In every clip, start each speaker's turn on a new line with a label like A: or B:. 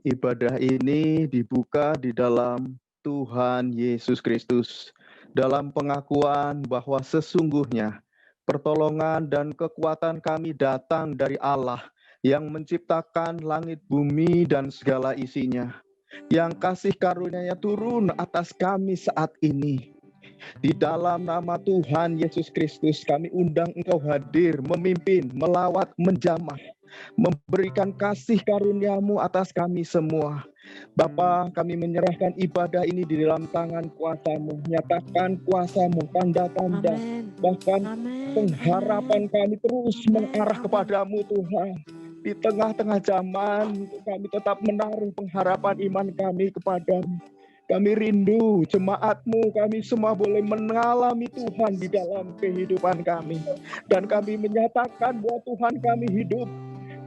A: Ibadah ini dibuka di dalam Tuhan Yesus Kristus, dalam pengakuan bahwa sesungguhnya pertolongan dan kekuatan kami datang dari Allah yang menciptakan langit bumi dan segala isinya, yang kasih karunia-Nya turun atas kami saat ini. Di dalam nama Tuhan Yesus Kristus, kami undang Engkau hadir, memimpin, melawat, menjamah, memberikan kasih karunia-Mu atas kami semua. Bapa, kami menyerahkan ibadah ini di dalam tangan kuasa-Mu. Nyatakan kuasa-Mu, tanda-tanda, bahkan pengharapan kami terus mengarah kepadamu Tuhan. Di tengah-tengah zaman, kami tetap menaruh pengharapan iman kami kepadamu. Kami rindu jemaat-Mu, kami semua boleh mengalami Tuhan di dalam kehidupan kami. Dan kami menyatakan bahwa Tuhan kami hidup,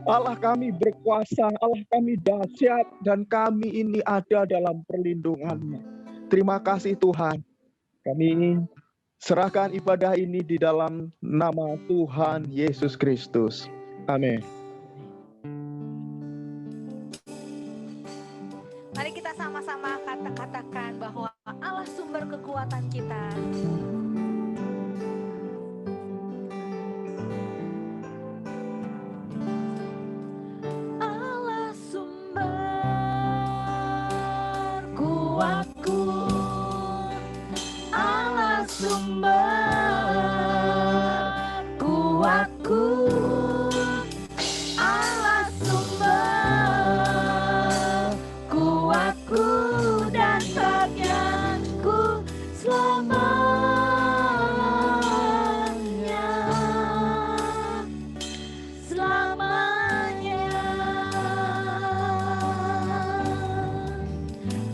A: Allah kami berkuasa, Allah kami dahsyat, dan kami ini ada dalam perlindungan-Mu. Terima kasih Tuhan. Kami serahkan ibadah ini di dalam nama Tuhan Yesus Kristus. Amin.
B: Mari kita sama-sama katakan bahwa Allah sumber kekuatan kita. Allah sumber kuatku, Allah sumber kuatku, Allah sumber kuatku dan bagianku selamanya, selamanya.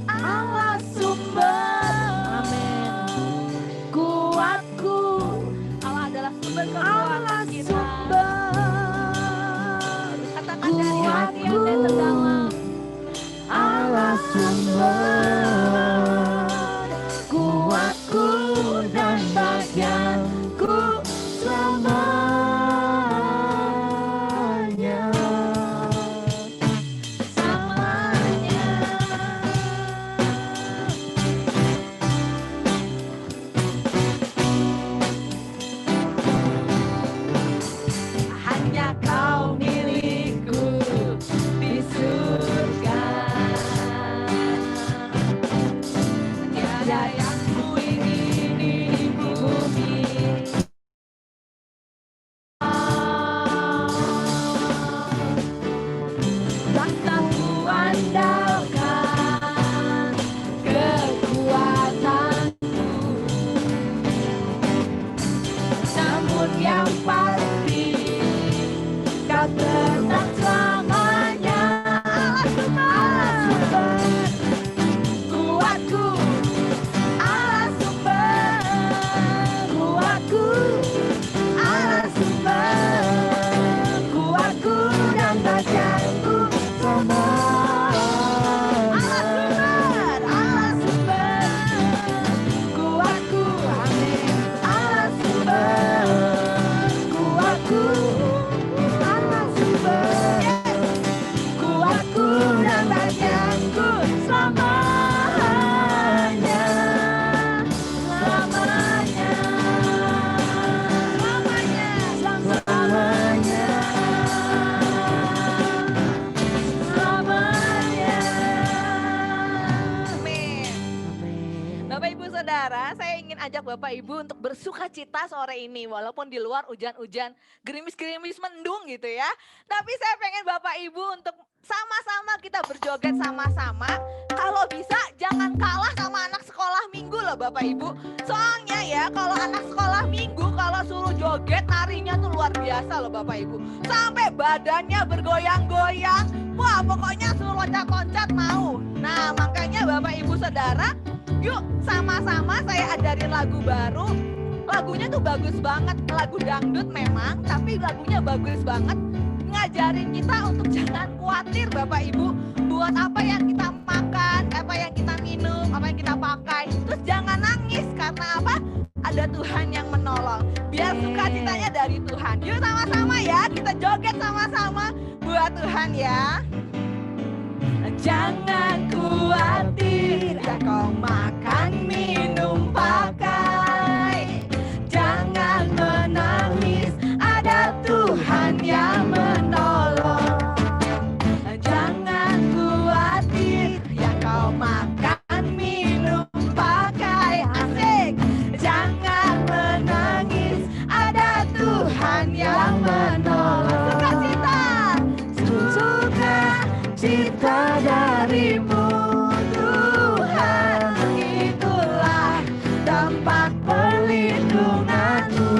B: Allah sumber, amin, kuatku. Allah adalah sumber kekuatan kita. Katakan dari hati yang terdalam. Allah sumber kuatku dan bagianku selamanya, selamanya. Hanya Kau milikku di surga. Tiada yang kuingini di bumi. Takkan kuandalkan kekuatanku, namun yang pasti Kau tetap selamanya. Allah sumber kuatku, Allah sumber kuatku, Allah sumber kuatku dan bagianku semua. Allah sumber kuatku, amin. Allah sumber kuatku, Allah sumber kuatku dan bagianku selamanya, selamanya, selamanya, selamanya, selamanya. Amin. Bapak Ibu Saudara, saya ingin ajak Bapak Ibu untuk bersuka cita sore ini. Walaupun di luar hujan-hujan, gerimis-gerimis mendung gitu ya. Tapi saya pengen Bapak Ibu untuk sama-sama kita berjoget sama-sama. Kalau bisa jangan kalah sama anak sekolah minggu loh Bapak Ibu. Soalnya ya kalau anak sekolah minggu kalau suruh joget narinya tuh luar biasa loh Bapak Ibu. Sampai badannya bergoyang-goyang. Wah pokoknya suruh loncat-loncat mau. Nah makanya Bapak Ibu Saudara, yuk sama-sama saya ajarin lagu baru. Lagunya tuh bagus banget, lagu dangdut memang, tapi lagunya bagus banget. Ngajarin kita untuk jangan khawatir Bapak Ibu, buat apa yang kita makan, apa yang kita minum, apa yang kita pakai. Terus jangan nangis, karena apa? Ada Tuhan yang menolong. Biar sukacitanya dari Tuhan. Yuk sama-sama ya, kita joget sama-sama buat Tuhan ya. Jangan khawatir, ya kau makan minum pakai. Jangan menangis, ada Tuhan yang menolong. Jangan khawatir, ya kau makan minum pakai. Asik. Jangan menangis, ada Tuhan yang menolong. Sukacita darimu Tuhan, itulah tempat perlindunganmu.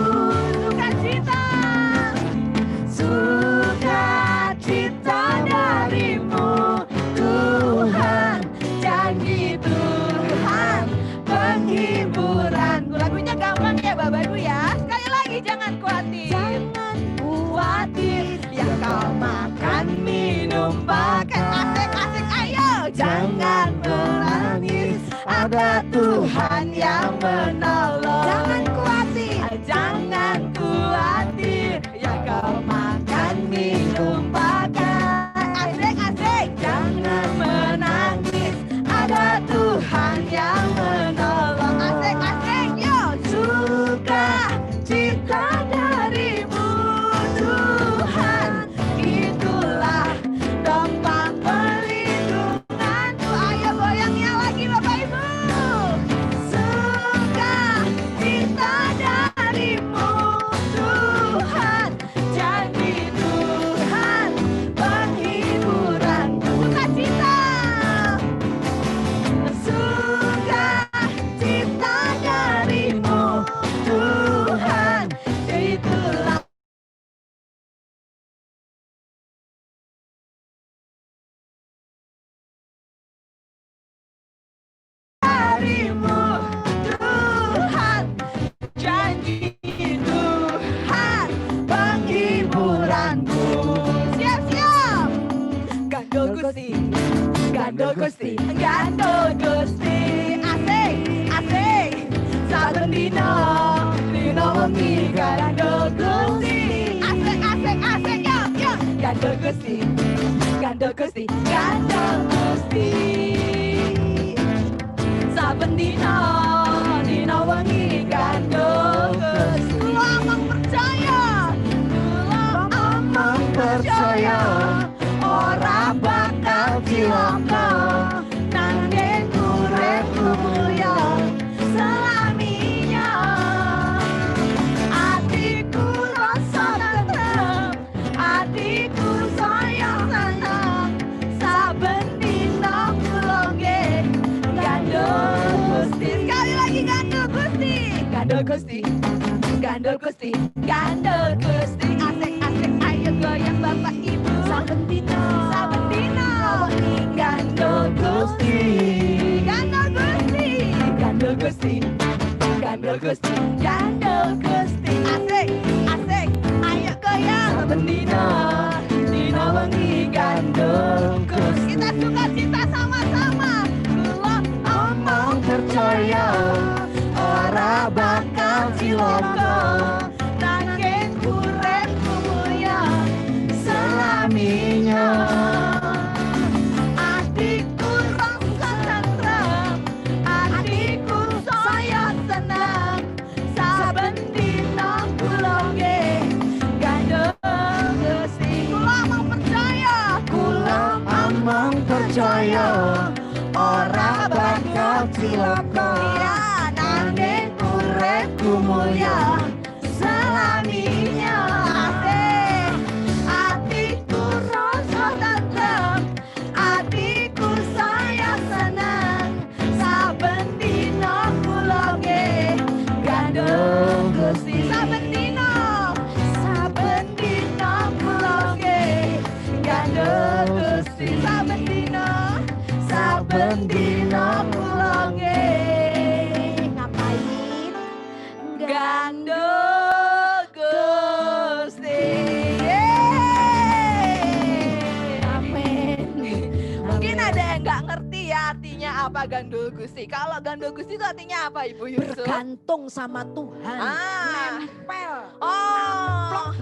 B: Sukacita darimu Tuhan, janji Tuhan penghiburanku. Lagunya gampang ya Bapak Ibu ya. Sekali lagi jangan khawatir. Jangan khawatir, ya kau makan minum pakai. Asik-asik ayo. Jangan menangis, ada Tuhan yang menolong. Jangan khawatir, jangan khawatir, ya kau makan minum pakai. Asik-asik. Jangan menangis, ada Tuhan yang menolong. Asik-asik yo. Sukacita darimu Tuhan, itulah tempat perlindunganku. Ayo goyangnya lagi Bapak Ibu. Sukacita darimu Tuhan, janji Tuhan penghiburanku. Sukacita. Sukacita darimu Tuhan, itulah darimu Tuhan, janji Tuhan penghiburanku. Siap-siap. Gandul Gusti, gandul Gusti, gandul Gusti. Asik, asik. Saben dino, dino wengi gandul Gusti. Asik, asik, asik. Yuk, yuk. Gandul Gusti, gandul Gusti, gandul Gusti. Saben dino, dino wengi gandul Gusti. Kula amang percaya, kula amang percaya, ora bakal cilaka. Nanging uripku mulya selaminya. Atiku rasa tentrem, atiku sayang seneng. Saben dina kula nggih gandul Gusti. Sekali lagi gandul Gusti. Gandul Gusti, gandul Gusti, gandul Gusti. Asik-asik ayo goyang Bapak Ibu. Saben dina gandul Gusti. Gandul Gusti, gandul Gusti, gandul Gusti, gandul Gusti. Asik, asik ayo goyang. Saben dina wengi gandul Gusti. Kita sukacita sama-sama. Kula omong percaya, ora bakal cilaka. Nanging uripku mulya selaminya. Atiku rasa tentrem, atiku saya seneng. Saben dina kula nggih gandul Gusti. Kula amang percaya, kula amang percaya, ora bakal cilaka. Iya, nanging uripku mulya selaminya. Asik. Atiku rasa tentrem, atiku saya seneng. Saben dina kula nggih gandul Gusti. Saben dina kula nggih gandul Gusti. Saben dina kula nggih ngapain? Gandul Gusti. Yeay. Amin. Mungkin ada yang nggak ngerti ya artinya apa gandul Gusti. Kalau gandul Gusti itu artinya apa Ibu Yusuf?
C: Bergantung sama Tuhan.
B: Ah.
C: Nempel.
B: Oh.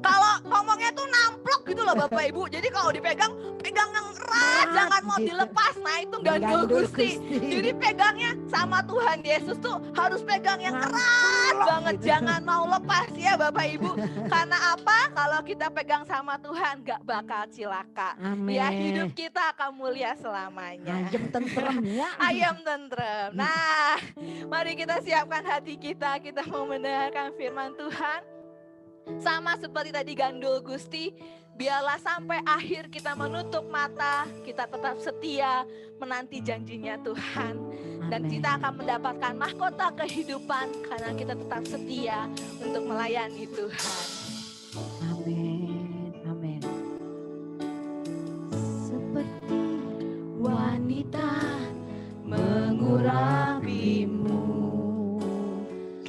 B: Kalau ngomongnya tuh namplok gitu loh loh Bapak Ibu. Jadi kalau dipegang, pegang yang erat, jangan mau
C: gitu.
B: dilepas. Nah itu gandul Gusti. Jadi pegangnya sama Tuhan Yesus tuh harus pegang yang erat banget. Jangan mau lepas ya Bapak Ibu. Karena apa? Kalau kita pegang sama Tuhan gak bakal cilaka.
C: Amin.
B: Ya hidup kita akan mulia selamanya.
C: Ayam tentrem ya.
B: Ayam tentrem. Nah, mari kita siapkan hati kita. Kita mau mendengarkan firman Tuhan. Sama seperti tadi gandul Gusti, biarlah sampai akhir kita menutup mata, kita tetap setia menanti janjinya Tuhan. Dan kita akan mendapatkan mahkota kehidupan karena kita tetap setia untuk melayani Tuhan.
C: Amin. Amin. Seperti wanita mengurapimu,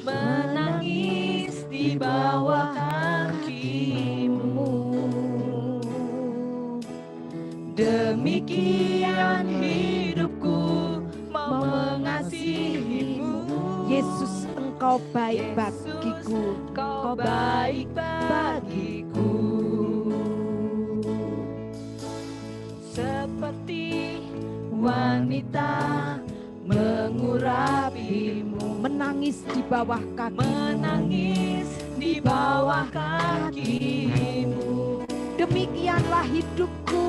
C: menangis di bawah kakimu. Demikian hidupku mau mengasihimu. Yesus, engkau baik bagiku, kau baik bagiku. Seperti wanita mengurapimu, menangis di bawah kakimu, menangis di bawah kakimu. Demikianlah hidupku,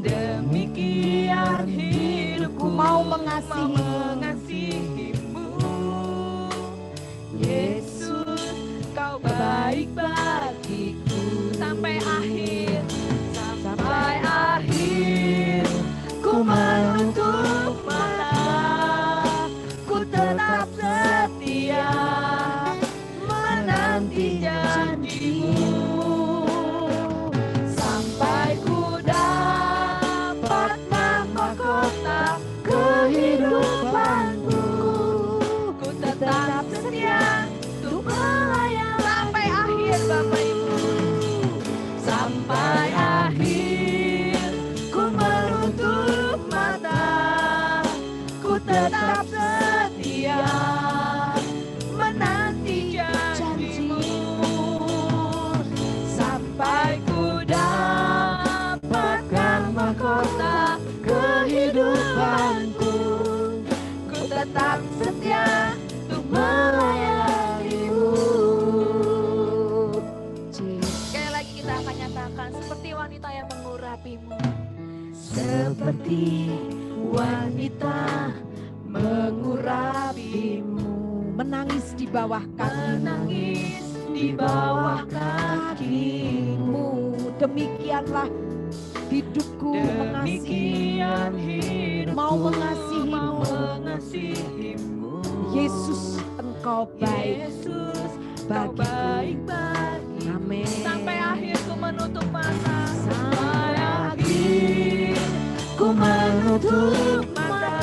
C: demikian hidupku mau mengasihimu. Yesus, kau baik bagiku sampai akhir, sampai akhir. Ku menutup mata, ku tetap setia menanti janjimu, sampai ku dapat mahkota kehidupanku. Ku tetap setia untuk melayani sampai akhir Bapak Ibu. Sampai akhir ku menutup mata, ku tetap setia menanti janjimu, sampai ku dapatkan mahkota kehidupanku. Ku tetap setia untuk melayanimu. Sekali lagi kita akan nyatakan seperti wanita yang mengurapimu. Seperti wanita mengurapimu, menangis di bawah kakimu, menangis di bawah kakimu. Demikianlah hidupku mengasihimu, mau mengasihimu. Yesus, engkau baik bagiku. Amin. Sampai akhir ku menutup mata, sampai akhir ku menutup mata,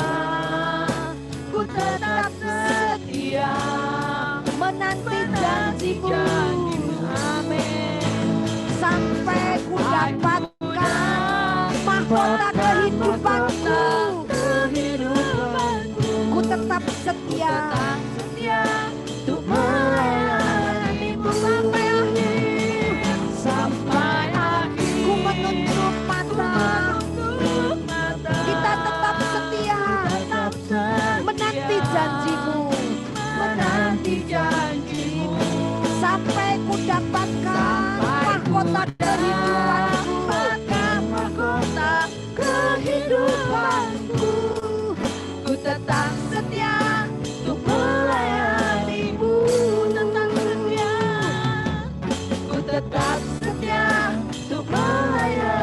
C: ku tetap setia menanti janjimu. Amin. Sampai ku dapatkan mahkota kehidupanku. Ku tetap setia untuk melayanimu sampai akhir. Sampai akhir ku menutup mata, kita tetap setia menanti janjimu, sampai ku dapatkan mahkota kehidupanku. Ku tetap setia untuk melayanimu, ku tetap setia untuk melayanimu.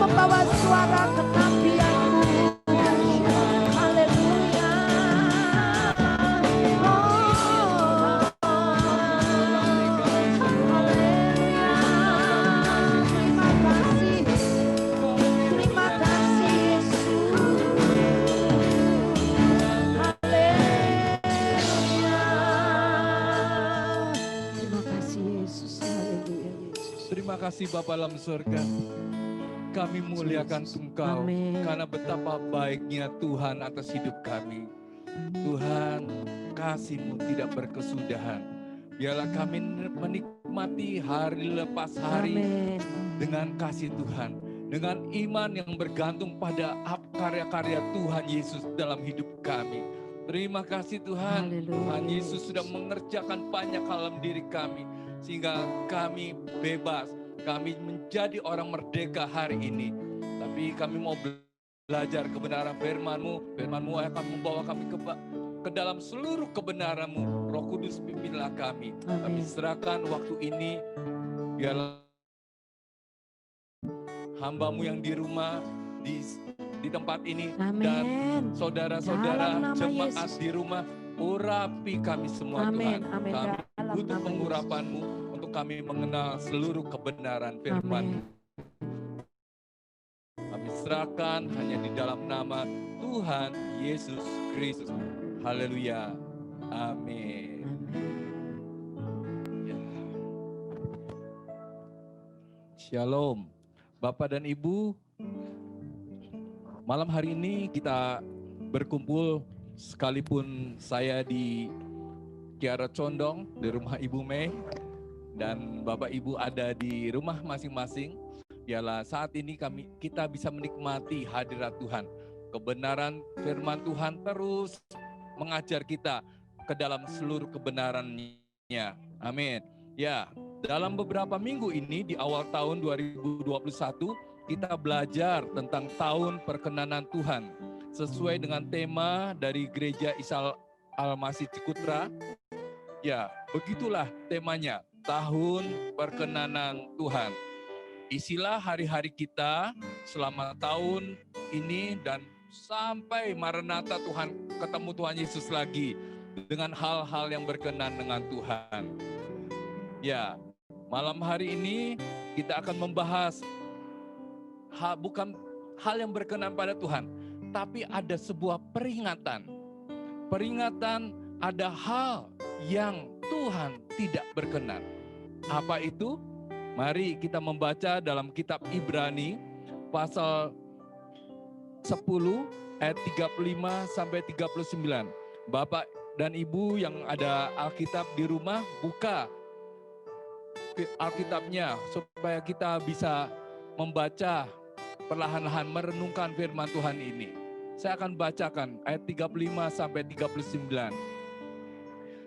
C: Membawa suara kenabianmu. Haleluya. Haleluya. Terima kasih
D: kasih Bapa dalam surga. Kami muliakan Engkau karena betapa baiknya Tuhan atas hidup kami. Tuhan, kasih-Mu tidak berkesudahan. Biarlah kami menikmati hari lepas hari dengan kasih Tuhan. Dengan iman yang bergantung pada karya-karya Tuhan Yesus dalam hidup kami. Terima kasih Tuhan. Tuhan Yesus sudah mengerjakan banyak hal dalam diri kami. Sehingga kami bebas. Kami menjadi orang merdeka hari ini. Tapi kami mau belajar kebenaran firman-Mu. Firman-Mu akan membawa kami ke dalam seluruh kebenaran-Mu. Roh Kudus pimpinlah kami. Kami serahkan waktu ini. Biarlah hamba-Mu yang di rumah, di tempat ini, dan saudara-saudara jemaat di rumah, urapi kami semua Tuhan. Kami butuh pengurapan-Mu untuk kami mengenal seluruh kebenaran firman-Mu. Kami serahkan hanya di dalam nama Tuhan Yesus Kristus. Haleluya. Amin. Shalom. Bapak dan Ibu, malam hari ini kita berkumpul sekalipun saya di Kiara Condong, di rumah Ibu Mei, dan Bapak Ibu ada di rumah masing-masing. Biarlah saat ini kita bisa menikmati hadirat Tuhan. Kebenaran firman Tuhan terus mengajar kita ke dalam seluruh kebenarannya. Amin. Ya, dalam beberapa minggu ini di awal tahun 2021 kita belajar tentang tahun perkenanan Tuhan sesuai dengan tema dari Gereja Isa Al-Masih Cikutra. Ya, begitulah temanya, tahun perkenanan Tuhan. Isilah hari-hari kita selama tahun ini dan sampai Maranatha Tuhan ketemu Tuhan Yesus lagi dengan hal-hal yang berkenan dengan Tuhan. Ya, malam hari ini kita akan membahas bukan hal yang berkenan pada Tuhan, tapi ada sebuah peringatan. Peringatan ada hal yang Tuhan tidak berkenan. Apa itu? Mari kita membaca dalam kitab Ibrani pasal 10 ayat 35 sampai 39. Bapak dan Ibu yang ada Alkitab di rumah, buka Alkitabnya supaya kita bisa membaca perlahan-lahan merenungkan firman Tuhan ini. Saya akan bacakan ayat 35 sampai 39.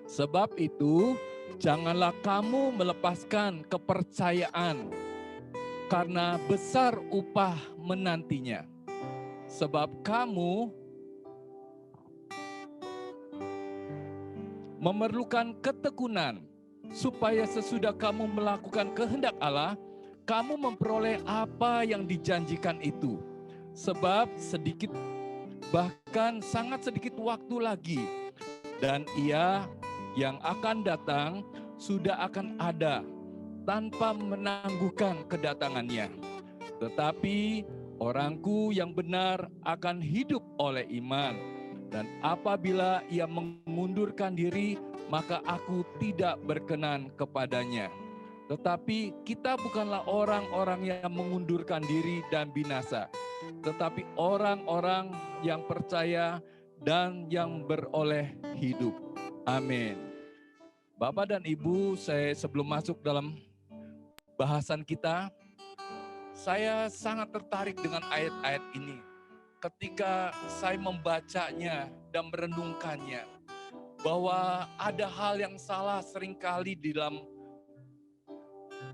D: Sebab itu janganlah kamu melepaskan kepercayaan karena besar upah menantinya. Sebab kamu memerlukan ketekunan supaya sesudah kamu melakukan kehendak Allah, kamu memperoleh apa yang dijanjikan itu. Sebab sedikit, bahkan sangat sedikit waktu lagi, dan Ia yang akan datang sudah akan ada tanpa menangguhkan kedatangannya. Tetapi orangku yang benar akan hidup oleh iman, dan apabila ia mengundurkan diri, maka aku tidak berkenan kepadanya. Tetapi kita bukanlah orang-orang yang mengundurkan diri dan binasa, tetapi orang-orang yang percaya dan yang beroleh hidup. Amin. Bapak dan Ibu, saya sebelum masuk dalam bahasan kita, saya sangat tertarik dengan ayat-ayat ini. Ketika saya membacanya dan merenungkannya, bahwa ada hal yang salah seringkali di dalam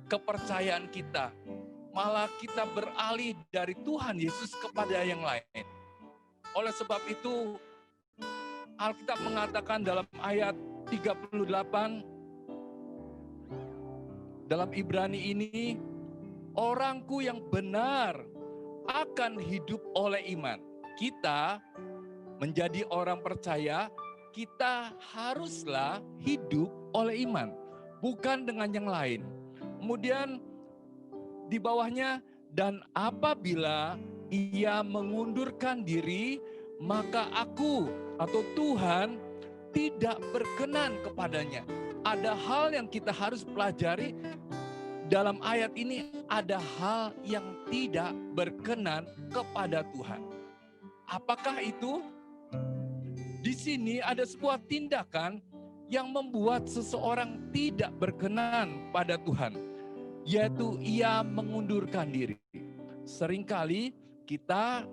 D: kepercayaan kita. Malah kita beralih dari Tuhan Yesus kepada yang lain. Oleh sebab itu, Alkitab mengatakan dalam ayat 38, dalam Ibrani ini, orangku yang benar akan hidup oleh iman. Kita menjadi orang percaya, kita haruslah hidup oleh iman, bukan dengan yang lain. Kemudian di bawahnya, dan apabila ia mengundurkan diri, maka aku atau Tuhan tidak berkenan kepadanya. Ada hal yang kita harus pelajari dalam ayat ini ada hal yang tidak berkenan kepada Tuhan. Apakah itu? Di sini ada sebuah tindakan yang membuat seseorang tidak berkenan pada Tuhan, yaitu ia mengundurkan diri. Seringkali kita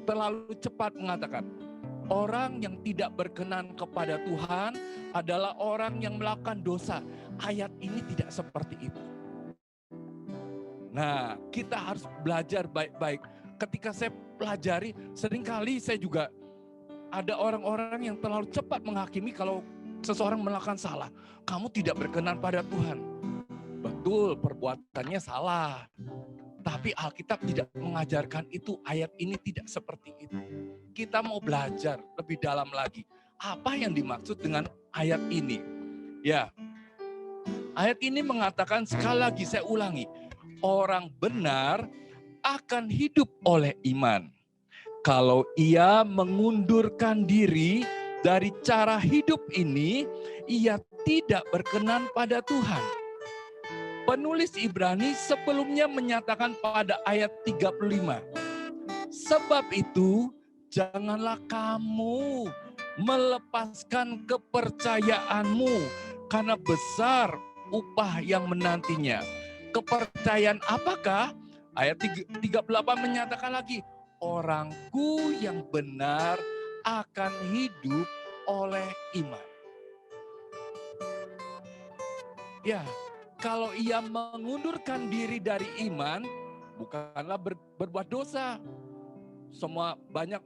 D: terlalu cepat mengatakan, orang yang tidak berkenan kepada Tuhan adalah orang yang melakukan dosa. Ayat ini tidak seperti itu. Nah, kita harus belajar baik-baik. Ketika saya pelajari, seringkali saya juga ada orang-orang yang terlalu cepat menghakimi kalau seseorang melakukan salah. Kamu tidak berkenan pada Tuhan. Betul, perbuatannya salah. Tapi Alkitab tidak mengajarkan itu. Ayat ini tidak seperti itu. Kita mau belajar lebih dalam lagi. Apa yang dimaksud dengan ayat ini? Ya, ayat ini mengatakan, sekali lagi saya ulangi, orang benar akan hidup oleh iman. Kalau ia mengundurkan diri dari cara hidup ini, ia tidak berkenan pada Tuhan. Penulis Ibrani sebelumnya menyatakan pada ayat 35, sebab itu janganlah kamu melepaskan kepercayaanmu, karena besar upah yang menantinya. Kepercayaan apakah? Ayat 38 menyatakan lagi, orangku yang benar akan hidup oleh iman. Ya, kalau ia mengundurkan diri dari iman, bukanlah berbuat dosa. Semua banyak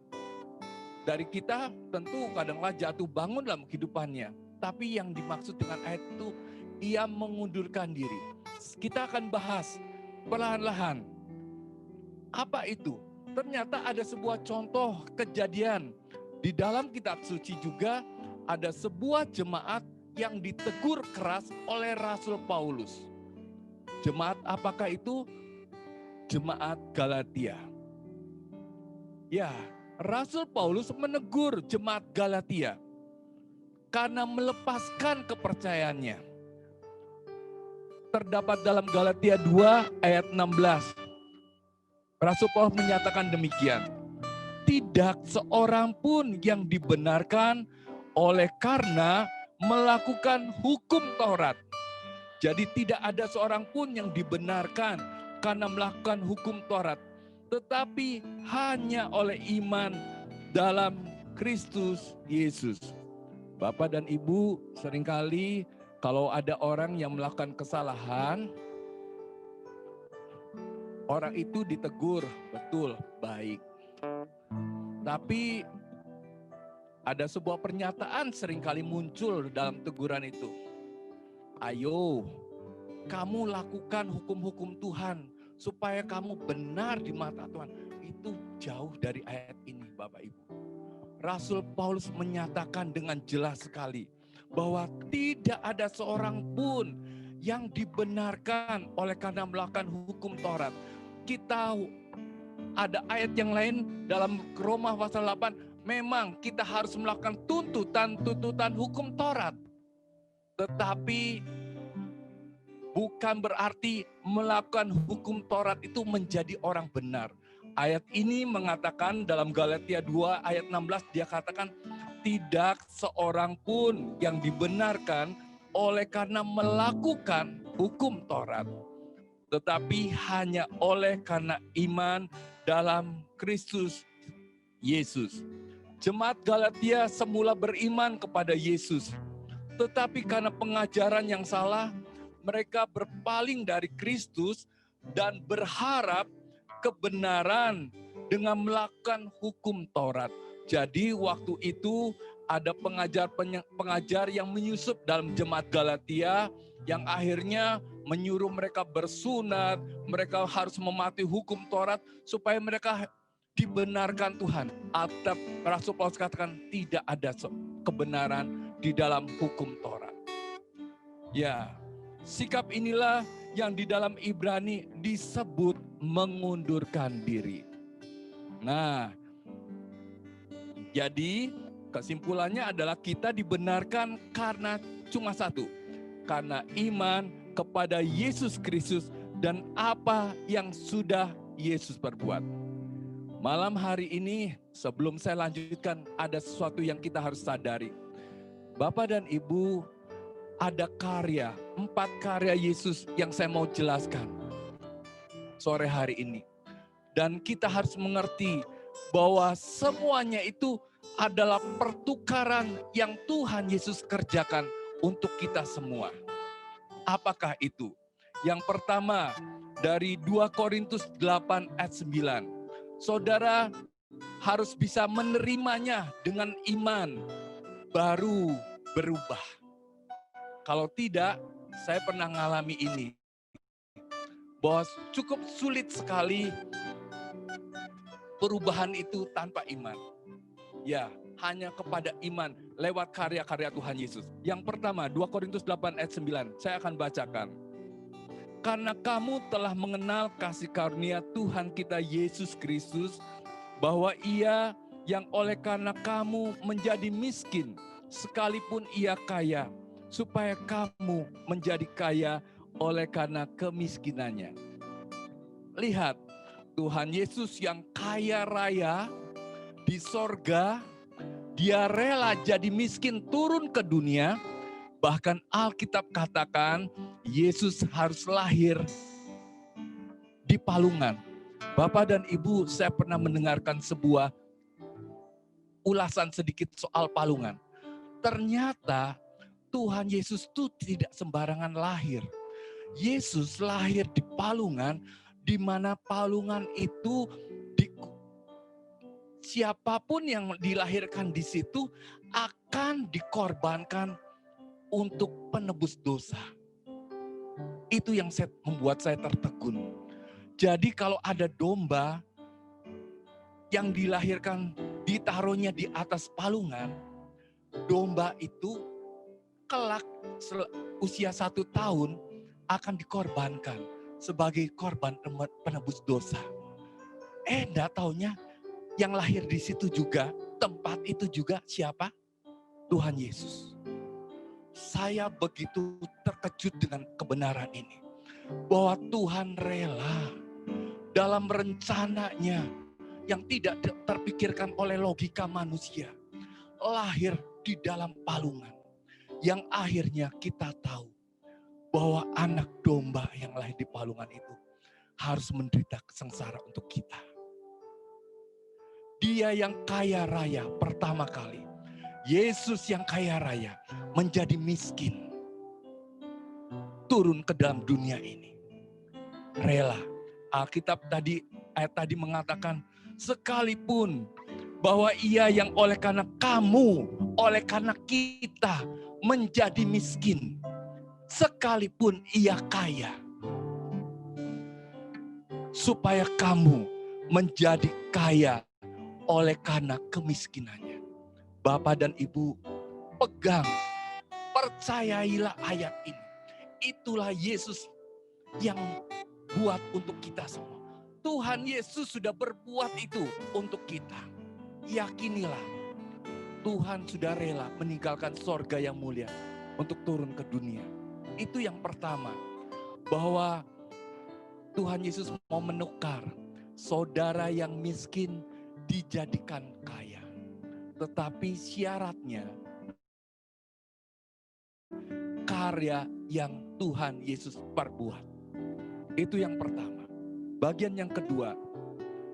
D: dari kita tentu kadang-kadang jatuh bangun dalam kehidupannya. Tapi yang dimaksud dengan ayat itu, ia mengundurkan diri. Kita akan bahas perlahan-lahan. Apa itu? Ternyata ada sebuah contoh kejadian. Di dalam kitab suci juga ada sebuah jemaat yang ditegur keras oleh Rasul Paulus. Jemaat apakah itu? Jemaat Galatia. Ya, Rasul Paulus menegur jemaat Galatia karena melepaskan kepercayaannya. Terdapat dalam Galatia 2 ayat 16. Rasul Paulus menyatakan demikian. Tidak seorang pun yang dibenarkan oleh karena melakukan hukum Taurat. Jadi tidak ada seorang pun yang dibenarkan karena melakukan hukum Taurat. Tetapi hanya oleh iman dalam Kristus Yesus. Bapak dan Ibu, seringkali kalau ada orang yang melakukan kesalahan, orang itu ditegur, betul, baik. Tapi ada sebuah pernyataan seringkali muncul dalam teguran itu. Ayo, kamu lakukan hukum-hukum Tuhan supaya kamu benar di mata Tuhan. Itu jauh dari ayat ini, Bapak Ibu. Rasul Paulus menyatakan dengan jelas sekali bahwa tidak ada seorang pun yang dibenarkan oleh karena melakukan hukum Taurat. Kita ada ayat yang lain dalam Roma pasal 8, memang kita harus melakukan tuntutan hukum Taurat. Tetapi bukan berarti melakukan hukum Taurat itu menjadi orang benar. Ayat ini mengatakan dalam Galatia 2 ayat 16, dia katakan tidak seorang pun yang dibenarkan oleh karena melakukan hukum Taurat, tetapi hanya oleh karena iman dalam Kristus Yesus. Jemaat Galatia semula beriman kepada Yesus, tetapi karena pengajaran yang salah, mereka berpaling dari Kristus dan berharap kebenaran dengan melakukan hukum Taurat. Jadi waktu itu ada pengajar yang menyusup dalam jemaat Galatia yang akhirnya menyuruh mereka bersunat, mereka harus mematuhi hukum Taurat supaya mereka dibenarkan Tuhan. Atau Rasul Paulus katakan tidak ada kebenaran di dalam hukum Taurat. Ya, sikap inilah yang di dalam Ibrani disebut mengundurkan diri. Nah, jadi kesimpulannya adalah kita dibenarkan karena cuma satu, karena iman kepada Yesus Kristus dan apa yang sudah Yesus perbuat. Malam hari ini, sebelum saya lanjutkan, ada sesuatu yang kita harus sadari. Bapak dan Ibu, ada karya, 4 karya Yesus yang saya mau jelaskan sore hari ini. Dan kita harus mengerti bahwa semuanya itu adalah pertukaran yang Tuhan Yesus kerjakan untuk kita semua. Apakah itu? Yang pertama, dari 2 Korintus 8 ayat 9. Saudara harus bisa menerimanya dengan iman, baru berubah. Kalau tidak, saya pernah mengalami ini, bahwa cukup sulit sekali perubahan itu tanpa iman. Ya, hanya kepada iman lewat karya-karya Tuhan Yesus. Yang pertama, 2 Korintus 8 ayat 9, saya akan bacakan. Karena kamu telah mengenal kasih karunia Tuhan kita Yesus Kristus, bahwa Ia yang oleh karena kamu menjadi miskin, sekalipun Ia kaya, supaya kamu menjadi kaya oleh karena kemiskinannya. Lihat, Tuhan Yesus yang kaya raya di sorga, Dia rela jadi miskin turun ke dunia. Bahkan Alkitab katakan Yesus harus lahir di palungan. Bapak dan Ibu, saya pernah mendengarkan sebuah ulasan sedikit soal palungan. Ternyata Tuhan Yesus itu tidak sembarangan lahir. Yesus lahir di palungan, di mana palungan itu siapapun yang dilahirkan di situ akan dikorbankan untuk penebus dosa. Itu yang membuat saya tertegun. Jadi kalau ada domba yang dilahirkan, ditaruhnya di atas palungan, domba itu kelak usia 1 tahun akan dikorbankan sebagai korban penebus dosa. Enggak taunya yang lahir di situ juga, tempat itu juga siapa? Tuhan Yesus. Saya begitu terkejut dengan kebenaran ini. Bahwa Tuhan rela dalam rencananya yang tidak terpikirkan oleh logika manusia. Lahir di dalam palungan. Yang akhirnya kita tahu bahwa anak domba yang lahir di palungan itu harus menderita sengsara untuk kita. Dia yang kaya raya pertama kali. Yesus yang kaya raya menjadi miskin. Turun ke dalam dunia ini. Rela. Alkitab ayat tadi mengatakan, sekalipun bahwa Ia yang oleh karena kamu, oleh karena kita menjadi miskin. Sekalipun Ia kaya. Supaya kamu menjadi kaya oleh karena kemiskinannya. Bapak dan Ibu, pegang, percayailah ayat ini. Itulah Yesus yang buat untuk kita semua. Tuhan Yesus sudah berbuat itu untuk kita. Yakinilah, Tuhan sudah rela meninggalkan sorga yang mulia untuk turun ke dunia. Itu yang pertama, bahwa Tuhan Yesus mau menukar saudara yang miskin dijadikan kaya. Tetapi syaratnya karya yang Tuhan Yesus perbuat. Itu yang pertama. Bagian yang kedua,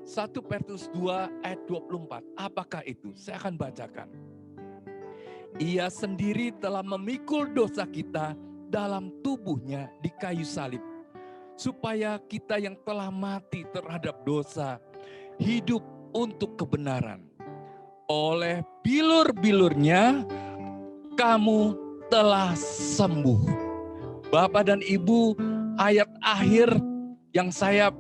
D: 1 Petrus 2 ayat 24. Apakah itu? Saya akan bacakan. Ia sendiri telah memikul dosa kita dalam tubuhnya di kayu salib, supaya kita yang telah mati terhadap dosa hidup untuk kebenaran. Oleh bilur-bilurnya kamu telah sembuh. Bapak dan Ibu, ayat akhir yang saya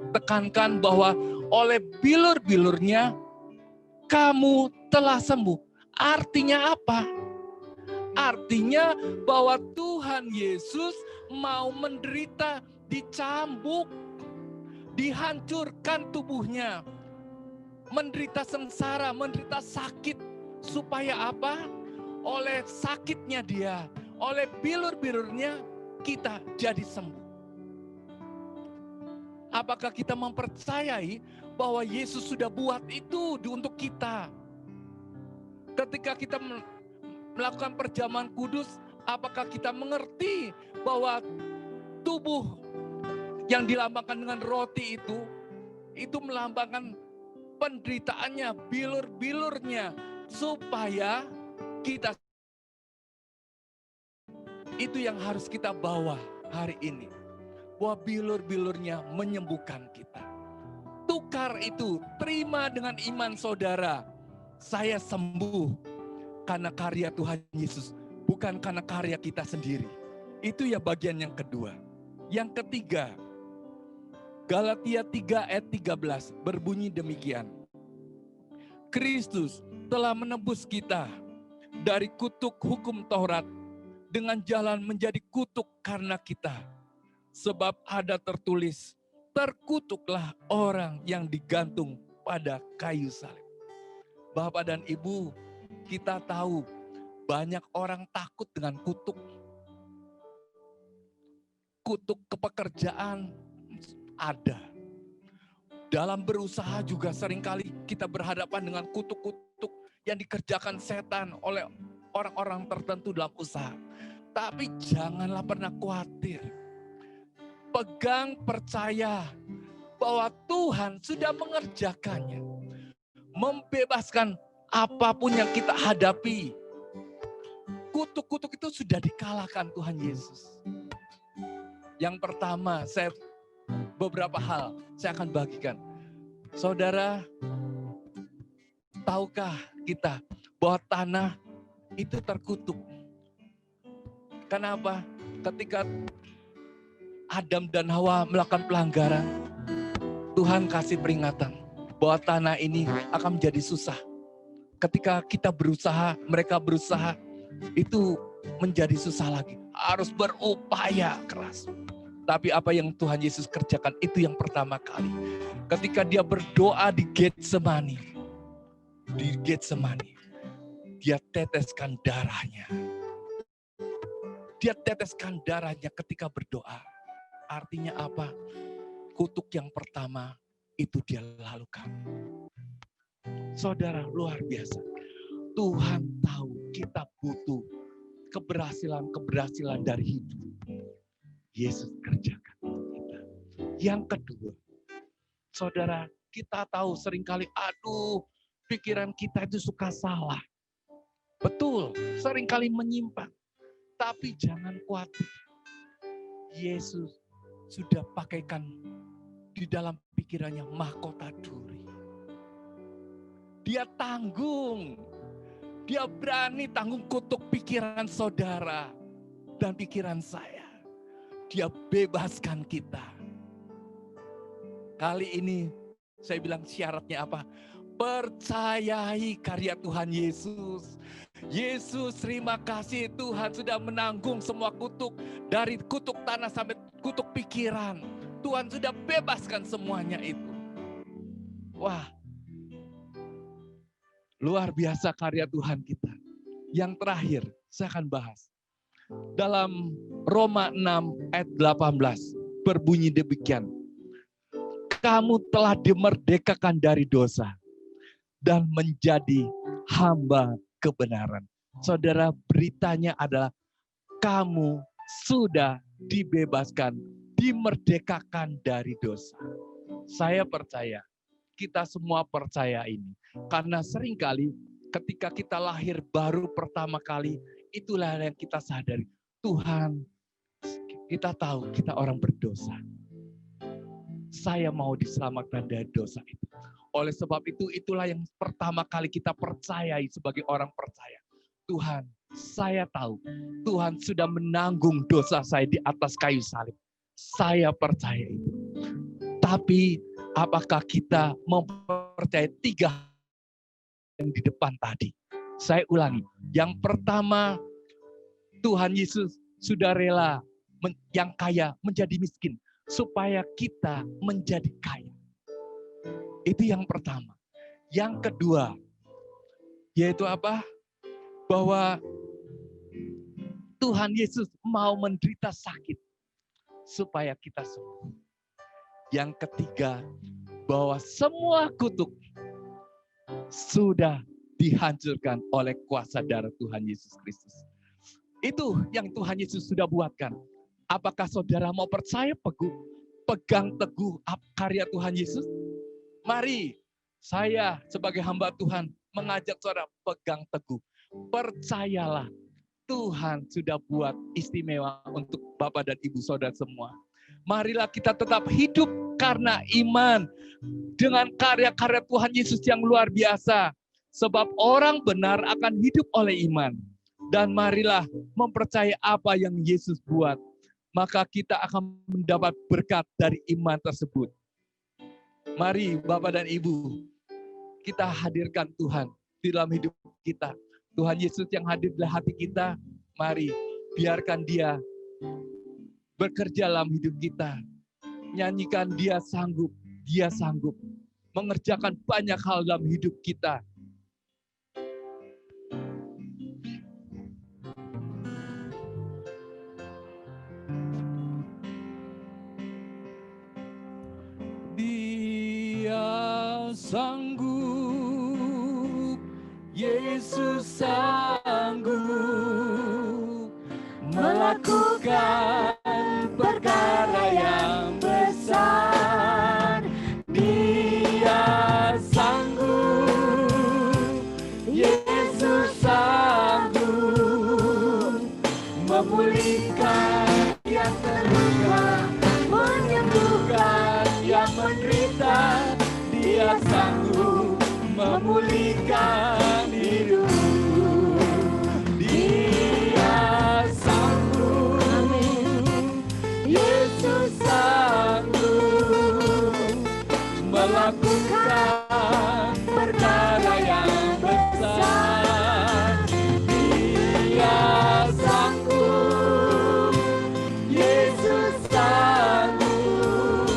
D: tekankan bahwa oleh bilur-bilurnya kamu telah sembuh. Artinya apa? Artinya bahwa Tuhan Yesus mau menderita, dicambuk, dihancurkan tubuhnya, menderita sengsara, menderita sakit. Supaya apa? Oleh sakitnya dia, oleh bilur-bilurnya kita jadi sembuh. Apakah kita mempercayai bahwa Yesus sudah buat itu untuk kita? Ketika kita melakukan perjamuan kudus, apakah kita mengerti bahwa tubuh yang dilambangkan dengan roti itu melambangkan penderitaannya, bilur-bilurnya, supaya kita, itu yang harus kita bawa hari ini. Bahwa bilur-bilurnya menyembuhkan kita. Tukar itu, terima dengan iman saudara. Saya sembuh karena karya Tuhan Yesus, bukan karena karya kita sendiri. Itu ya bagian yang kedua. Yang ketiga, Galatia 3 ayat 13 berbunyi demikian. Kristus telah menebus kita dari kutuk hukum Taurat dengan jalan menjadi kutuk karena kita. Sebab ada tertulis, terkutuklah orang yang digantung pada kayu salib. Bapak dan Ibu, kita tahu banyak orang takut dengan kutuk. Kutuk kepekerjaan ada. Dalam berusaha juga seringkali kita berhadapan dengan kutuk-kutuk yang dikerjakan setan oleh orang-orang tertentu dalam usaha. Tapi janganlah pernah khawatir. Pegang percaya bahwa Tuhan sudah mengerjakannya. Membebaskan apapun yang kita hadapi. Kutuk-kutuk itu sudah dikalahkan Tuhan Yesus. Yang pertama, beberapa hal saya akan bagikan. Saudara, tahukah kita bahwa tanah itu terkutuk? Kenapa? Ketika Adam dan Hawa melakukan pelanggaran, Tuhan kasih peringatan bahwa tanah ini akan menjadi susah. Ketika kita berusaha, mereka berusaha, itu menjadi susah lagi. Harus berupaya keras. Tapi apa yang Tuhan Yesus kerjakan itu yang pertama kali. Ketika dia berdoa di Getsemani, dia teteskan darahnya. Dia teteskan darahnya ketika berdoa. Artinya apa? Kutuk yang pertama itu dia lalukan. Saudara, luar biasa. Tuhan tahu kita butuh keberhasilan dari hidup. Yesus kerjakan kita. Yang kedua, saudara, kita tahu seringkali, pikiran kita itu suka salah. Betul, seringkali menyimpang. Tapi jangan khawatir. Yesus sudah pakaikan di dalam pikirannya mahkota duri. Dia tanggung. Dia berani tanggung kutuk pikiran saudara dan pikiran saya. Dia bebaskan kita. Kali ini saya bilang syaratnya apa? Percayai karya Tuhan Yesus. Yesus, terima kasih Tuhan sudah menanggung semua kutuk. Dari kutuk tanah sampai kutuk pikiran. Tuhan sudah bebaskan semuanya itu. Wah, luar biasa karya Tuhan kita. Yang terakhir, saya akan bahas. Dalam Roma 6 ayat 18 berbunyi demikian. Kamu telah dimerdekakan dari dosa dan menjadi hamba kebenaran. Saudara, beritanya adalah kamu sudah dibebaskan, dimerdekakan dari dosa. Saya percaya, kita semua percaya ini. Karena seringkali ketika kita lahir baru pertama kali, itulah yang kita sadari. Tuhan, kita tahu kita orang berdosa. Saya mau diselamatkan dari dosa itu. Oleh sebab itu, itulah yang pertama kali kita percayai sebagai orang percaya. Tuhan, saya tahu Tuhan sudah menanggung dosa saya di atas kayu salib. Saya percaya itu. Tapi apakah kita mempercayai tiga yang di depan tadi? Saya ulangi. Yang pertama, Tuhan Yesus sudah rela yang kaya menjadi miskin. Supaya kita menjadi kaya. Itu yang pertama. Yang kedua, yaitu apa? Bahwa Tuhan Yesus mau menderita sakit supaya kita sembuh. Yang ketiga, bahwa semua kutuk sudah dihancurkan oleh kuasa darah Tuhan Yesus Kristus. Itu yang Tuhan Yesus sudah buatkan. Apakah saudara mau percaya pegang teguh karya Tuhan Yesus? Mari, saya sebagai hamba Tuhan mengajak saudara pegang teguh. Percayalah, Tuhan sudah buat istimewa untuk Bapak dan Ibu saudara semua. Marilah kita tetap hidup karena iman dengan karya-karya Tuhan Yesus yang luar biasa. Sebab orang benar akan hidup oleh iman. Dan marilah mempercayai apa yang Yesus buat. Maka kita akan mendapat berkat dari iman tersebut. Mari Bapak dan Ibu, kita hadirkan Tuhan di dalam hidup kita. Tuhan Yesus yang hadir dalam hati kita, mari biarkan Dia bekerja dalam hidup kita. Nyanyikan Dia sanggup mengerjakan banyak hal dalam hidup kita. Dia sanggup, Yesus sanggup melakukan perkara yang besar. Dia sanggup, Yesus sanggup memulihkan yang terluka, menyembuhkan yang menderita. Dia sanggup memulihkan hidupku. Dia sanggup, Yesus sanggup melakukan perkara yang besar. Dia sanggup, Yesus sanggup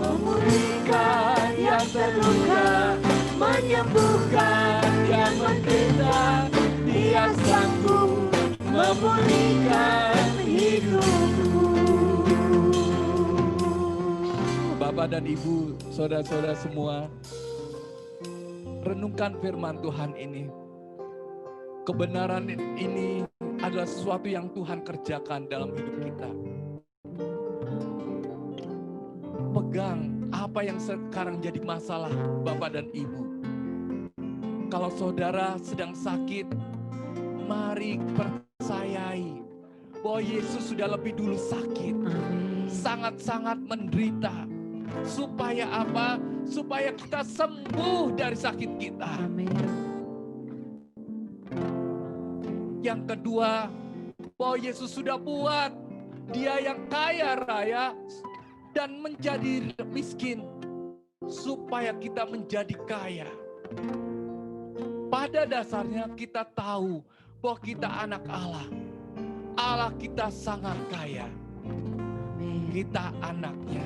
D: memulihkan yang terluka, menyembuhkan yang menderita. Dia sanggup memulihkan hidupku. Bapak dan Ibu, saudara-saudara semua, renungkan firman Tuhan ini. Kebenaran ini adalah sesuatu yang Tuhan kerjakan dalam hidup kita. Pegang apa yang sekarang jadi masalah Bapak dan Ibu. Kalau saudara sedang sakit, mari percayai bahwa Yesus sudah lebih dulu sakit. Sangat-sangat menderita. Supaya apa? Supaya kita sembuh dari sakit kita. Yang kedua, bahwa Yesus sudah buat Dia yang kaya raya dan menjadi miskin supaya kita menjadi kaya. Pada dasarnya kita tahu bahwa kita anak Allah. Allah kita sangat kaya. Kita anaknya.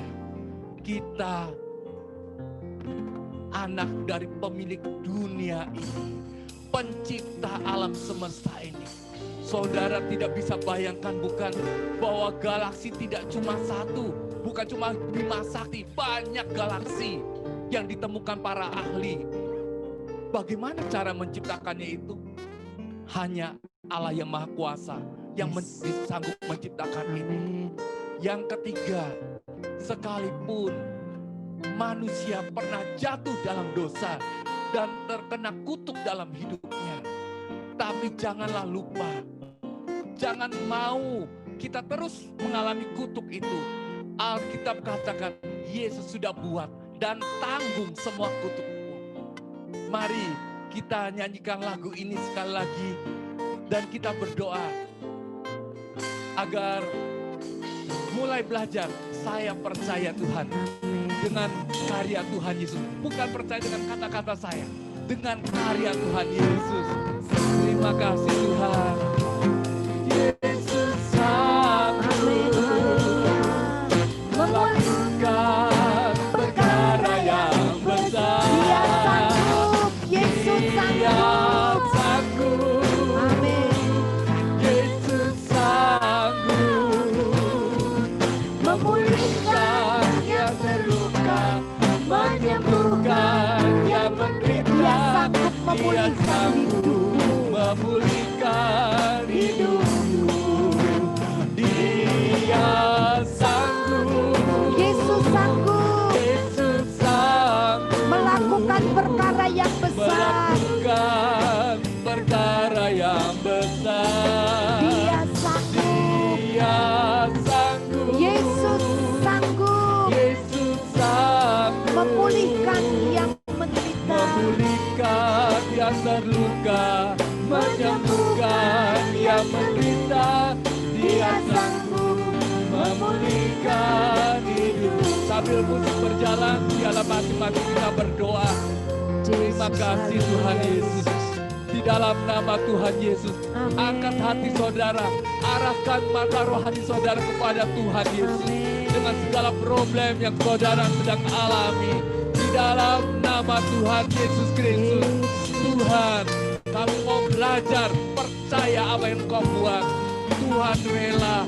D: Kita anak dari pemilik dunia ini. Pencipta alam semesta ini. Saudara tidak bisa bayangkan bukan bahwa galaksi tidak cuma satu. Bukan cuma Bima Sakti. Banyak galaksi yang ditemukan para ahli. Bagaimana cara menciptakannya itu? Hanya Allah yang Maha Kuasa yang sanggup menciptakan ini. Yang ketiga, sekalipun manusia pernah jatuh dalam dosa dan terkena kutuk dalam hidupnya, tapi janganlah lupa, jangan mau kita terus mengalami kutuk itu. Alkitab katakan Yesus sudah buat dan tanggung semua kutuk. Mari kita nyanyikan lagu ini sekali lagi dan kita berdoa agar mulai belajar. Saya percaya Tuhan dengan karya Tuhan Yesus, bukan percaya dengan kata-kata saya, dengan karya Tuhan Yesus. Terima kasih Tuhan. Yesus sanggup melakukan perkara yang besar.
C: Dia sanggup, Yesus sanggup.
D: Dia sanggup.
C: Amin.
D: Yesus terluka, menyembuhkan yang menderita. Dia sanggup memulihkan hidupmu. Dia sanggup.
C: Yesus sanggup
D: Yesus sanggup
C: melakukan perkara yang besar.
D: melakukan perkara yang besar.
C: Dia sanggup.
D: Dia sanggup.
C: Yesus sanggup
D: Yesus sanggup
C: memulihkan yang menderita.
D: memulihkan yang terluka, menyembuhkan yang menderita. Dia sanggup memulihkan hidup. Sambil musik berjalan, biarlah masing-masing kita berdoa. Terima kasih Tuhan Yesus. Di dalam nama Tuhan Yesus,
C: Amin.
D: angkat hati saudara, arahkan mata rohani saudara kepada Tuhan Yesus.
C: Amin.
D: Dengan segala problem yang saudara sedang alami, di dalam nama Tuhan Yesus Kristus. Tuhan, kami mau belajar percaya apa yang Kau buat. Tuhan rela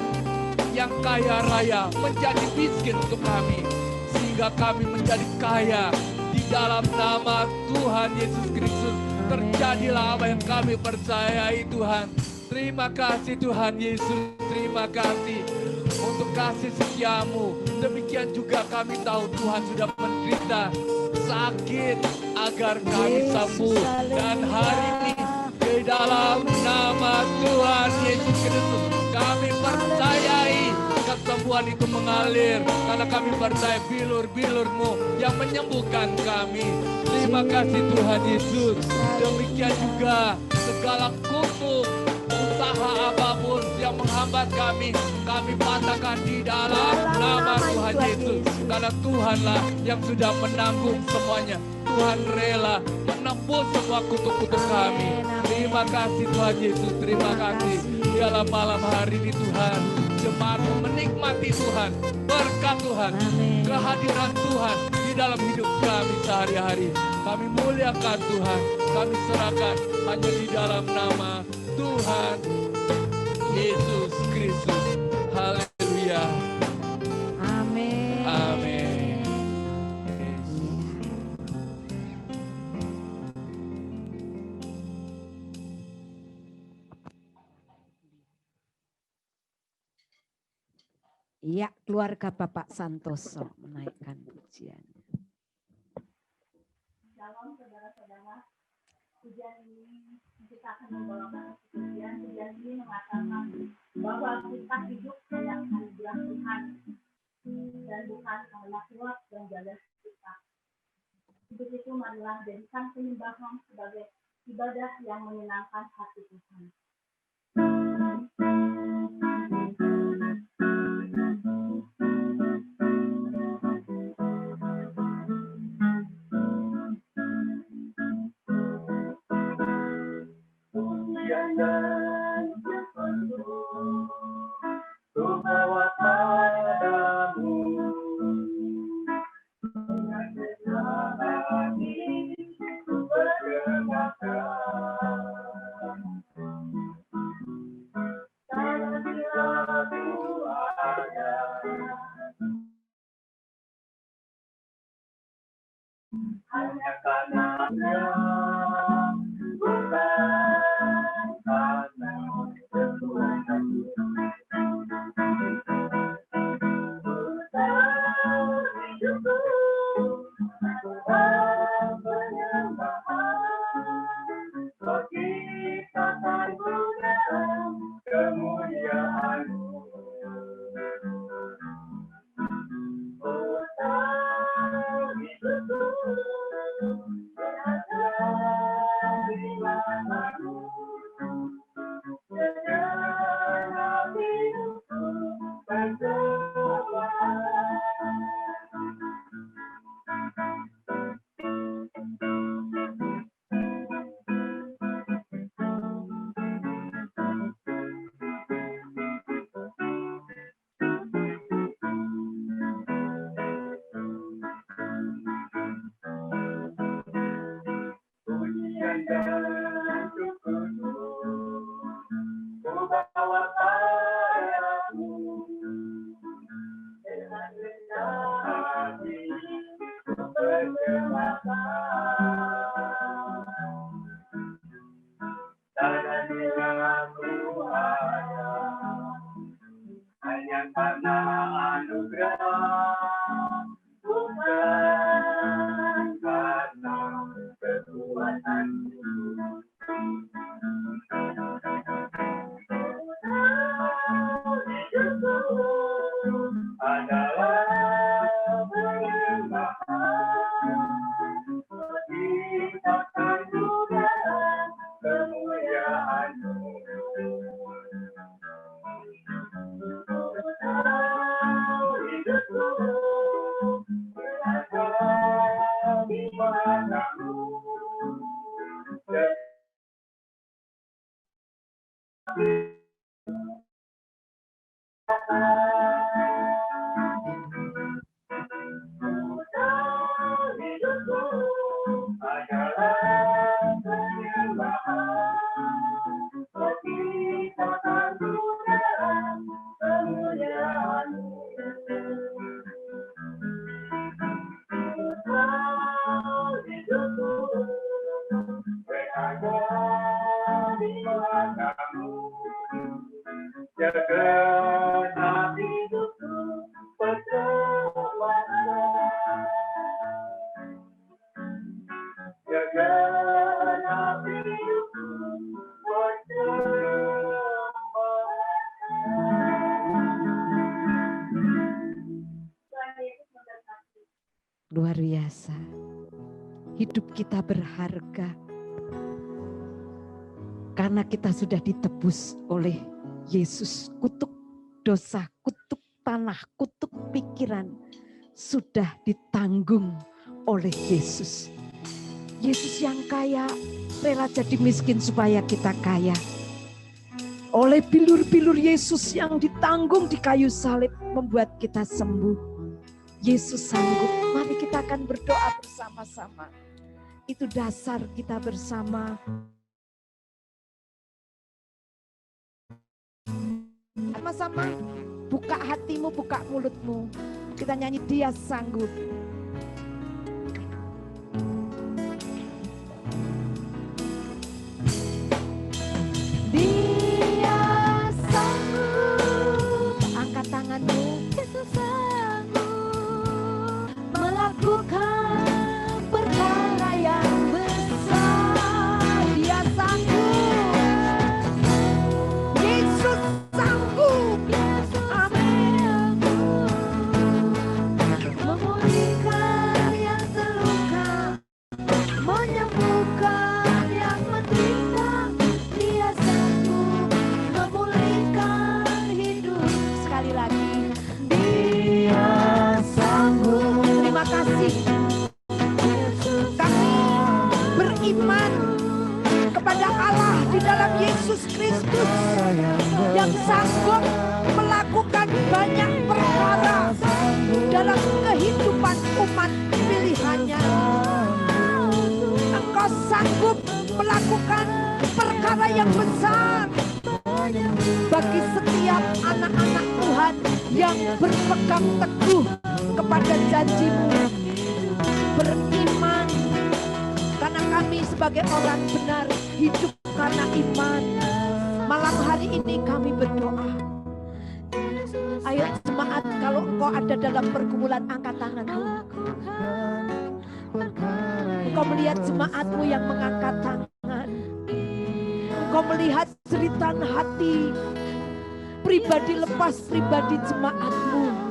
D: yang kaya raya menjadi miskin untuk kami, sehingga kami menjadi kaya. Di dalam nama Tuhan Yesus Kristus, terjadilah apa yang kami percayai Tuhan. Terima kasih Tuhan Yesus, terima kasih untuk kasih setiamu. Demikian juga kami tahu Tuhan sudah menderita sakit agar kami sembuh. Dan hari ini di dalam nama Tuhan Yesus Kristus, kami percayai kesembuhan itu mengalir, karena kami percaya bilur-bilur-Mu yang menyembuhkan kami. Terima kasih Tuhan Yesus. Demikian juga segala kutuk, usaha apapun yang menghambat kami patahkan di dalam nama Tuhan Yesus. Karena Tuhanlah yang sudah menanggung semuanya. Tuhan rela menembus semua kutuk-kutuk kami. Terima kasih Tuhan Yesus, terima kasih. Dalam malam hari ini Tuhan, jemaat menikmati Tuhan, berkat Tuhan, kehadiran Tuhan di dalam hidup kami sehari-hari. Kami muliakan Tuhan, kami serahkan hanya di dalam nama Tuhan Yesus Kristus. Haleluya.
C: Amin.
D: Amin.
C: Iya, keluarga Bapak Santoso menaikkan pujian.
E: Shalom saudara-saudara, pujian ini kita akan membawakan pujian ini mengatakan bahwa kita hidup dalam anugerah Tuhan dan bukan karena kuat dan jalan kita. Untuk itu marilah jadikan penyembahan sebagai ibadah yang menyenangkan hati Tuhan. Dan berpenuh ku bawa padamu dengan senang hati ku berdengarkan karena ku ada hanya karena bukan karena kekuatan hidupku dalam penyembahan kau ciptakan dalam kemuliaan-Mu. hanya karena anugerah, bukan karena kekuatanku. Hidupku adalah penyembahan, kita juga kemuliaan-Mu. Hidupku berada di matamu, hidupku adalah penyembahan, kita juga kemuliaan-Mu. Hidupku berada di matamu, jaga hidupku berkewajiban, jaga hidupku berkewajiban.
C: Luar biasa. Hidup kita berharga karena kita sudah ditebus oleh Yesus. Kutuk dosa, kutuk tanah, kutuk pikiran sudah ditanggung oleh Yesus. Yesus yang kaya rela jadi miskin supaya kita kaya. Oleh bilur-bilur Yesus yang ditanggung di kayu salib membuat kita sembuh. Yesus sanggup. Mari kita akan berdoa bersama-sama. Itu dasar kita bersama. Sama-sama buka hatimu, buka mulutmu. Kita nyanyi Dia Sanggup. Dia sanggup. Angkat tanganmu. Yesus sanggup melakukan perkara yang besar. Dia sanggup. Yesus sanggup. Amin. Memulihkan yang terluka, menyembuhkan yang menderita. Dia sanggup memulihkan hidup. Sekali lagi, Dia sanggup. Terima kasih. Kami beriman kepada Allah di dalam Yesus Kristus yang sanggup melakukan banyak perkara dalam kehidupan umat pilihannya. Engkau sanggup melakukan perkara yang besar bagi setiap anak-anak Tuhan yang berpegang teguh kepada janji-Mu. Beriman karena kami sebagai orang benar hidup karena iman. Malam hari ini kami berdoa. Ayo jemaat, kalau engkau ada dalam pergumulan, angkat tanganmu. Engkau melihat jemaatmu yang mengangkat tangan. Engkau melihat jeritan hati pribadi lepas pribadi jemaatmu.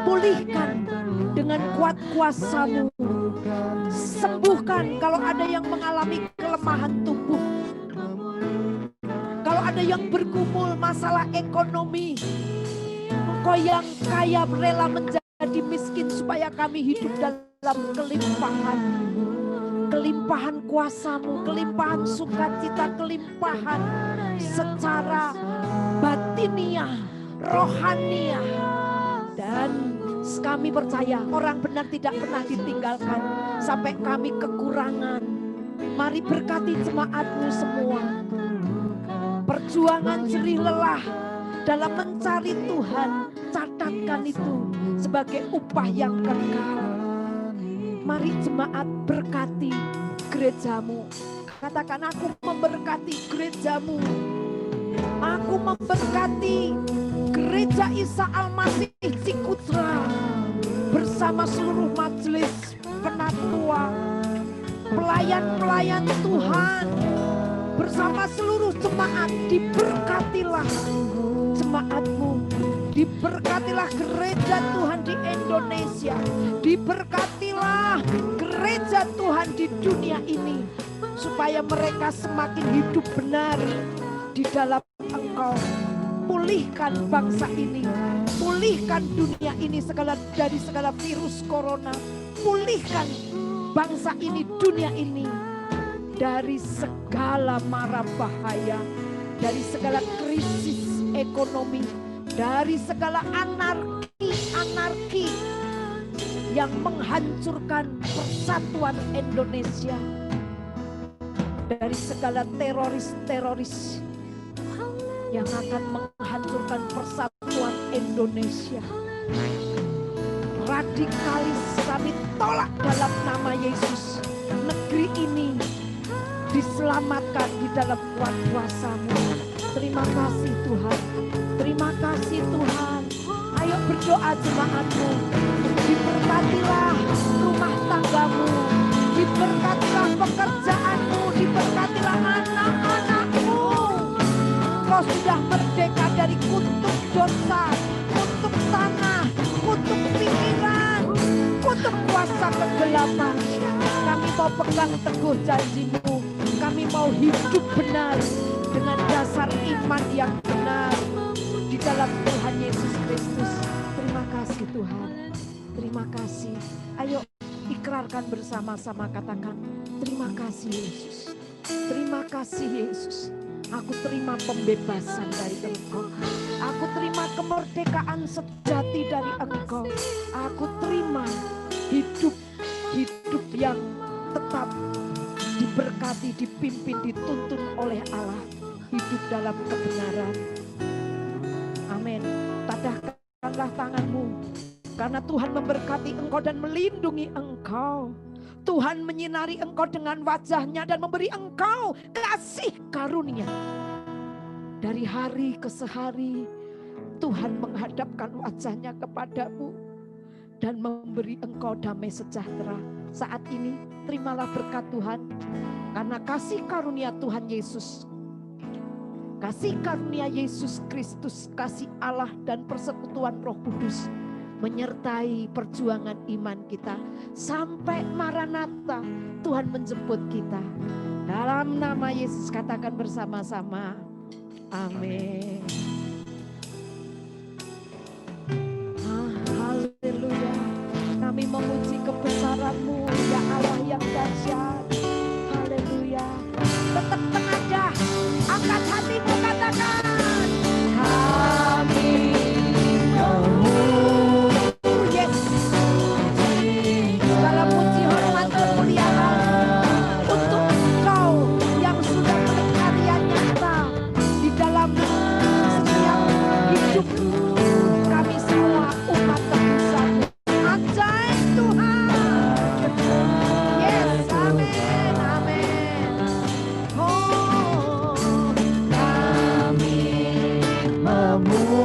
C: Pulihkan dengan kuat kuasa-Mu. Sembuhkan kalau ada yang mengalami kelemahan tubuh. Kalau ada yang bergumul masalah ekonomi, Engkau yang kaya rela menjadi miskin supaya kami hidup dalam kelimpahan. Kelimpahan kuasa-Mu, kelimpahan sukacita, kelimpahan secara batiniah, rohaniah. Dan kami percaya orang benar tidak pernah ditinggalkan sampai kami kekurangan. Mari berkati jemaat-Mu semua. Perjuangan jerih lelah dalam mencari Tuhan, catat dapatkan itu sebagai upah yang kekal. Mari jemaat berkati gerejamu. Katakan, aku memberkati gerejamu. Aku memberkati Gereja Isa Al-Masih Cikutra bersama seluruh majelis penatua, pelayan-pelayan Tuhan, bersama seluruh jemaat. Diberkatilah jemaatmu, diberkatilah gereja Tuhan di Indonesia, diberkatilah gereja Tuhan di dunia ini, supaya mereka semakin hidup benar di dalam Engkau. Pulihkan bangsa ini, pulihkan dunia ini dari segala virus corona, pulihkan bangsa ini, dunia ini dari segala mara bahaya, dari segala krisis ekonomi, dari segala anarki yang menghancurkan persatuan Indonesia, dari segala teroris yang akan menghancurkan persatuan Indonesia. Radikalis kami tolak dalam nama Yesus. Negeri ini diselamatkan di dalam kuasa-Mu. Terima kasih Tuhan. Terima kasih Tuhan. Ayo berdoa jemaat-Mu. Diberkatilah rumah tanggamu. Diberkatilah pekerjaanmu. Diberkatilah anak-anakmu. Kau sudah merdeka dari kutuk dosa, kutuk tanah, kutuk pikiran, kutuk kuasa kegelapan. Kami mau pegang teguh janji-Mu. Kami mau hidup benar dengan dasar iman yang benar di dalam Tuhan Yesus Kristus. Terima kasih Tuhan. Terima kasih. Ayo ikrarkan bersama-sama, katakan, terima kasih Yesus. Terima kasih Yesus. Aku terima pembebasan dari Engkau. Aku terima kemerdekaan sejati dari Engkau. Aku terima hidup yang tetap diberkati, dipimpin, dituntun oleh Allah. Hidup dalam kebenaran. Amin. Tadahkanlah tanganmu. Karena Tuhan memberkati engkau dan melindungi engkau. Tuhan menyinari engkau dengan wajah-Nya dan memberi engkau kasih karunia. Dari hari ke hari Tuhan menghadapkan wajah-Nya kepadamu dan memberi engkau damai sejahtera. Saat ini terimalah berkat Tuhan, karena kasih karunia Tuhan Yesus, kasih karunia Yesus Kristus, kasih Allah dan persekutuan Roh Kudus menyertai perjuangan iman kita sampai Maranatha, Tuhan menjemput kita. Dalam nama Yesus katakan bersama-sama, amin. Haleluya. Kami memuji kebesaran-Mu, ya Allah yang dahsyat. Haleluya. Tetap tenaga, angkat hatimu, katakan, kami segala puji, hormat, kemuliaan untuk Engkau yang sudah berkarya nyata di dalam setiap hidup kami semua umat tebusan. Ajaib Tuhan. Yes, amin, amin. Oh, kami memuji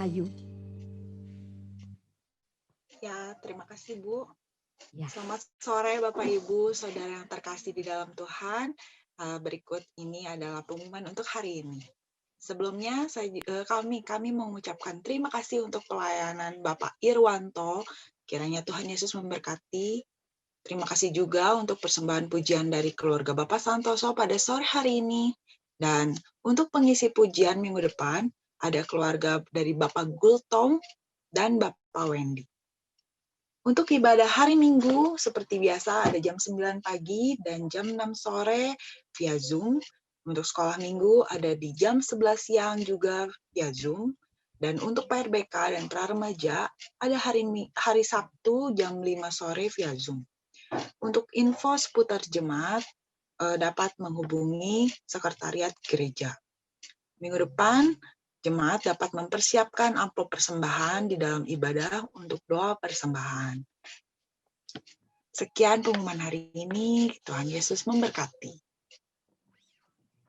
C: Ayu.
F: Ya, terima kasih Bu.
C: Ya.
F: Selamat sore Bapak Ibu, Saudara yang terkasih di dalam Tuhan. Berikut ini adalah pengumuman untuk hari ini. Sebelumnya kami mengucapkan terima kasih untuk pelayanan Bapak Irwanto. Kiranya Tuhan Yesus memberkati. Terima kasih juga untuk persembahan pujian dari keluarga Bapak Santoso pada sore hari ini. Dan untuk pengisi pujian minggu depan, ada keluarga dari Bapak Gultom dan Bapak Wendy. Untuk ibadah hari Minggu, seperti biasa ada jam 9 pagi dan jam 6 sore via Zoom. Untuk sekolah minggu ada di jam 11 siang juga via Zoom. Dan untuk PRBK dan pra-remaja ada hari Sabtu jam 5 sore via Zoom. Untuk info seputar jemaat dapat menghubungi sekretariat gereja. Minggu depan, jemaat dapat mempersiapkan amplop persembahan di dalam ibadah untuk doa persembahan. Sekian pengumuman hari ini. Tuhan Yesus memberkati.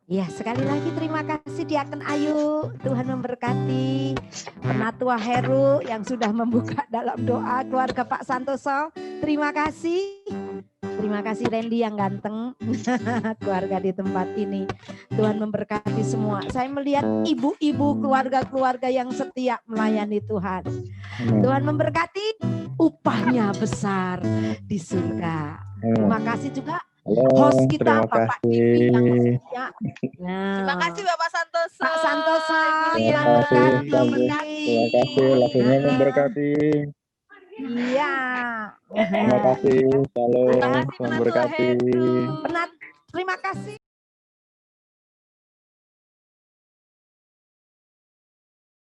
C: Ya, sekali lagi terima kasih Diaken Ayu. Tuhan memberkati. Penatua Heru yang sudah membuka dalam doa keluarga Pak Santoso. Terima kasih. Terima kasih Randy yang ganteng. Keluarga di tempat ini. Tuhan memberkati semua. Saya melihat ibu-ibu keluarga-keluarga yang setia melayani Tuhan. Tuhan memberkati. Upahnya besar di surga. Terima kasih juga host kita Bapak Ibi yang setia. Nah,
B: Terima kasih Bapak Santoso.
C: Pak Santoso
B: Ibu
C: yang
B: Lia,
C: memberkati.
A: Terima kasih, lagunya memberkati.
C: Iya.
A: Terima kasih,
B: Terima
A: Shalom,
B: kasih Penatua
A: memberkati.
B: Heru.
C: Terima kasih.